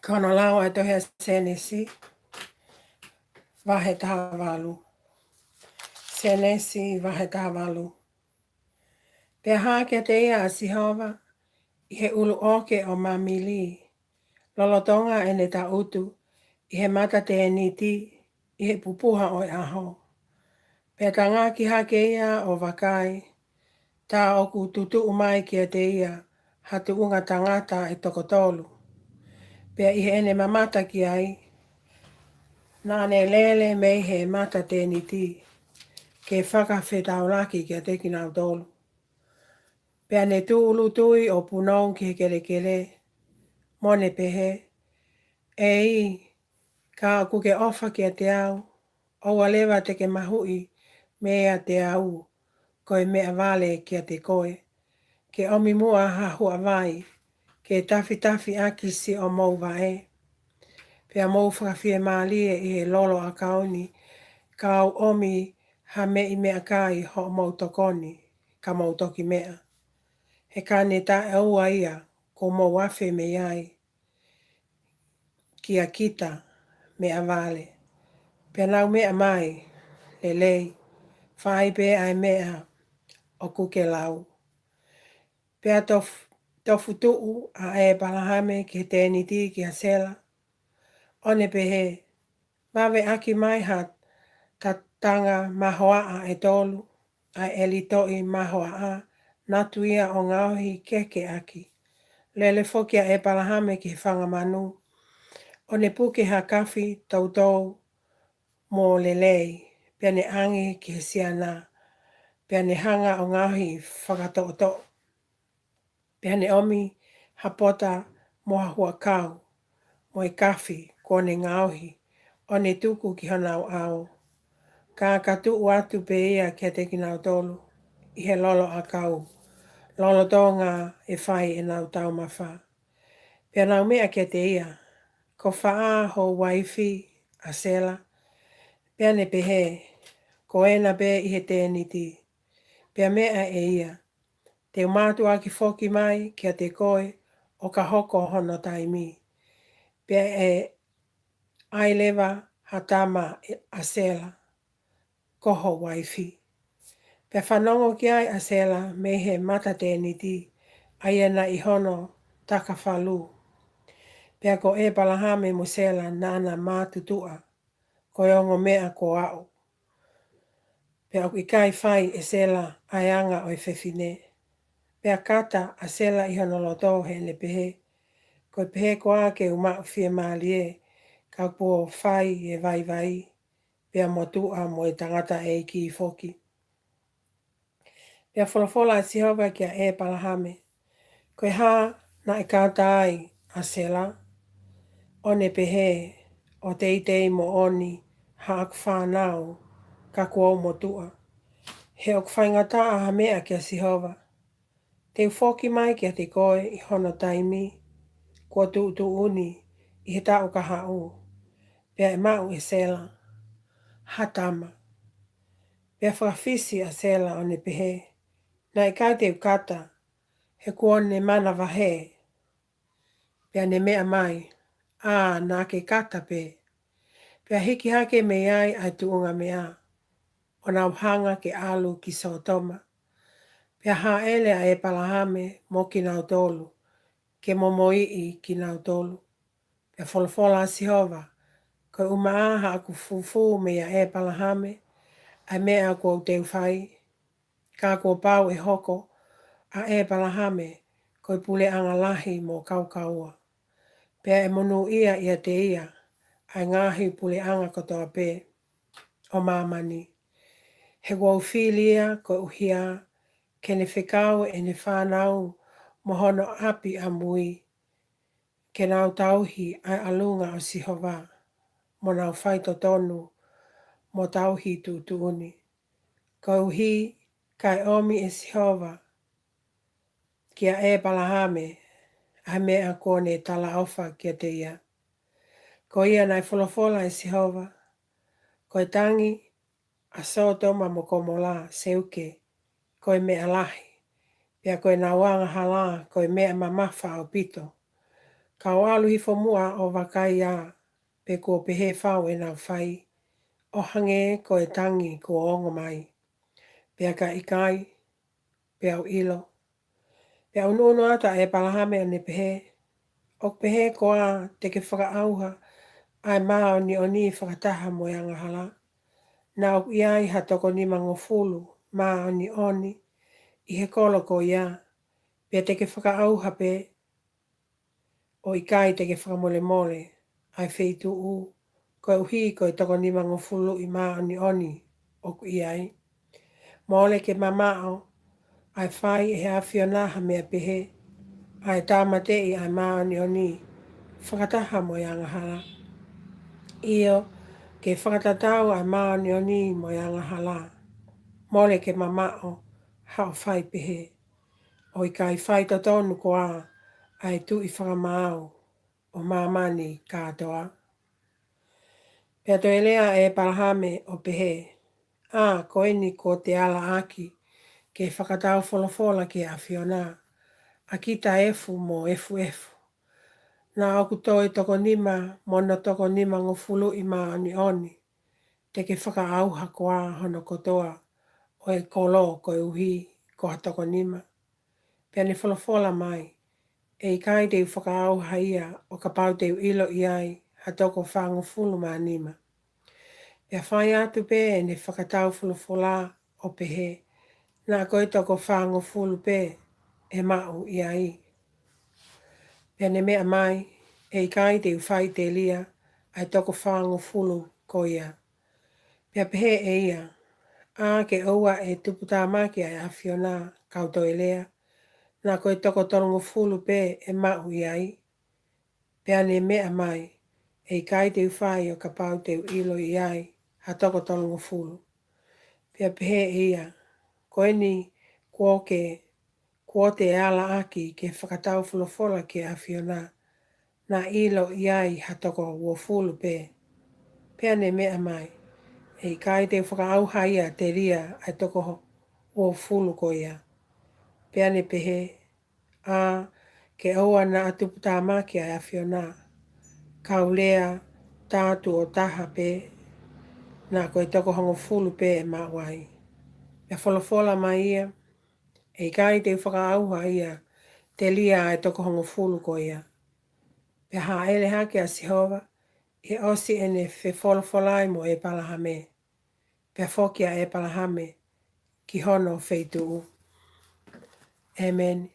Kono lau ai tohea senesi, vahe tahavalu. Senesi, vahe tahavalu. Pe hake te ia a Sihova, i he ulu oke o mamili. Lolotonga e ne ta utu, i he mata te eniti, i he pupuha o aho. Pe tanga ki hake ia o wakai, ta oku tutu umai ki te ia, hatu unga tangata e tokotolu. Pe i he ene mamata ki ai, nā ne lele mei he mata tēni ti, ke whakawhetaulaki ki a te kinau tolu. Pea ne tū ulu tui o punong ki he kere kere, mone pehe, e i, ka kuke ofa ki a te au, o walewa te ke mahui, mea te au, koe mea vale ki a te koe, ke omi mua ha hua vai, ke tafi tafi aki si o mou vae, pea mou whakawhie maalie i he lolo a kaoni, kau omi ha mei mea kai ho mau tokoni, ka mau toki mea. He kane ta e ua ia, ko mau wafe me iai, ki a kita mea vale. Pea nau mea mai, le lei, whai pe ai mea o kuke lau. Pea tofu tuu a e palahame ki tēni ti ki a sela. One pehe, mawe aki mai hat, ta tanga mahoa e tolu, a elitoi mahoa natu ia o ngauhi keke aki. Lele foki a e palahame ki whanga manu. O ne puke ha kawhi tautou mō lelei, pia ne angi ki he siana, pia ne hanga o ngauhi whakatoto. Pia ne omi hapota moha hua kau, mo e kawhi kone ngauhi, o ne tuku ki hanau au. Ka katu watu pe ia kia te kinau tolu, i he lolo a kau. Lolo tonga e whai e nau tau mawha. Pea nau mea kia te ia, ko whaa ho waifi a sela. Pea ne pehe, ko ena pe i he tēni ti. Pea mea e ia, te umatu aki foki mai kia te koe o ka hoko hono taimi. Pea e ailewa hatama a sela, koho waifi. Pea whanongo ki ai a sela me he mata tēni ti, aiena i hono taka whalu. Pea ko e palahame mo sela nana mātutua, ko ongo mea ko au. Pea i kai whai e sela aianga o e whewhine. Pea kata a sela i hono loto he ne pehe, ko pehe ko ake umau whia maalie, ka po whai e vai vai, pea motua mo e tangata e ki foki. Pea wholafola a Sihova kia e palahame, koe ha na e kata ai a sela, o ne pehe o teitei mo oni ha ak whanau ka kua motua. He ok whaingata a hamea kia Sihova. Te ufoki mai kia te koe i hono taimi, kua tu uni i he tau ka hau. Pea e mau e sela, hatama. Pea whawhisi a sela o ne pehe, na i kai te ukata, he kua ne mana wahe. Pea ne mea mai, nā ke kata pe. Pea hiki hake me ai ai tuunga mea, o nau hanga ke alu ki Sotoma. Pea ha ele a e palahame mo ki nau tolu, ke momoi i ki nau tolu. Pea wholafola a Sihova, ko umaa aku fufu me a e palahame, ai mea kua te whai, ka kua pau e hoko, a e palahame, ko pule angalahi mo kaukaua. Pea e monu ia ia te ia, ai ngahi pule anga kotoa pe, o mamani. He wau whilia ko uhia, ke ne whekau e ne whanau mohono api a mui, ke nau tauhi ai alunga o Sihova, mo nau whaito tonu, mo tauhi tuuni. Ko uhi, kai omi e Sihova, kia e palahame, ai mea kone tala ofa kia te ia. Ko ia nai wholafola e Sihova, ko e tangi a Sotoma mo komola seuke, ko e mea lahi, pia ko e nawanga hala, ko e mea mamafa o pito. Ka o alu hifo mua o wakai a pe ko pehe whau e nau whai. O hange ko e tangi ko ongo mai. Pea ka ikai, pea o ilo. Pea unuunu ata e palahame ane pehe. O pehe ko a te ke whakaauha ai maa ni o ni whakataha mo i angahala. Na o iai ha toko ni mangofulu maa ni oni i he kolo ko ia. Pea te ke whakaauha pe o ikai te ke whakamole mole ai wheitu u. Ko uhi ko e toko ni mangofulu i maa ni oni o ku iai. Mole ke mamao ai whai e awhionaha mea pehe. Ai tāmate i ai maa ni oni whakataha mo i angahala. Io ke whakatatau ai maa ni oni mo i angahala. Mole ke mamao hao whai pehe. O i kai whai totonu ko a ai tu i whakamau o mamani katoa. Pea to elea e parahame o pehe. Koe ni ko te ala aki ke whakatau wholofola ke a whiona. A kita efu mo efu efu. Nā oku toi toko nima mono toko nima ngofulu i maa ni oni. Te ke whakaauha koa hono kotoa o e kolo ko e uhi ko ha toko nima. Pea ni wholofola mai. E kai te whakaauha ia o ka pau te ilo i ai ha toko whangofulu maa nima. Pea whai atu pe e ne whakatau wholofola o pehe. Nā koe toko whangofulu pe e mau i ai. Pea ne mea mai, e kai te whai te lia, ai toko whangofulu ko ia. Pea pehe e ia, ke oua e tuputamaki ai awhiona kauto e lea, nā koe toko torongo fulu pe e mau i ai. Pea ne mea mai, e kai te whai o ka pau te ilo i ai, ha toko torongo fulu. Pea pehe e ia, koe ni kuo te ala aki ke whakatau wholofola ke awhiona, nā ilo i ai ha toko ua fulu pe. Pea ne mea mai, e kai te whakaauha ia te ria ai toko ua fulu ko ia. Pea ne pehe, ke oua na atuputamaki ai awhiona, kaulea tātu o taha pe, nā koe toko hongo fulu pe e mawai. Pea wholofola mai ia, e kai te whakaauha ia, te lia ai toko hongo fulu ko ia. Pea ha ele hake a Sihova, e osi ene fe wholofolai mo e palahame. Pea whokia e palahame ki hono feitu. Amen.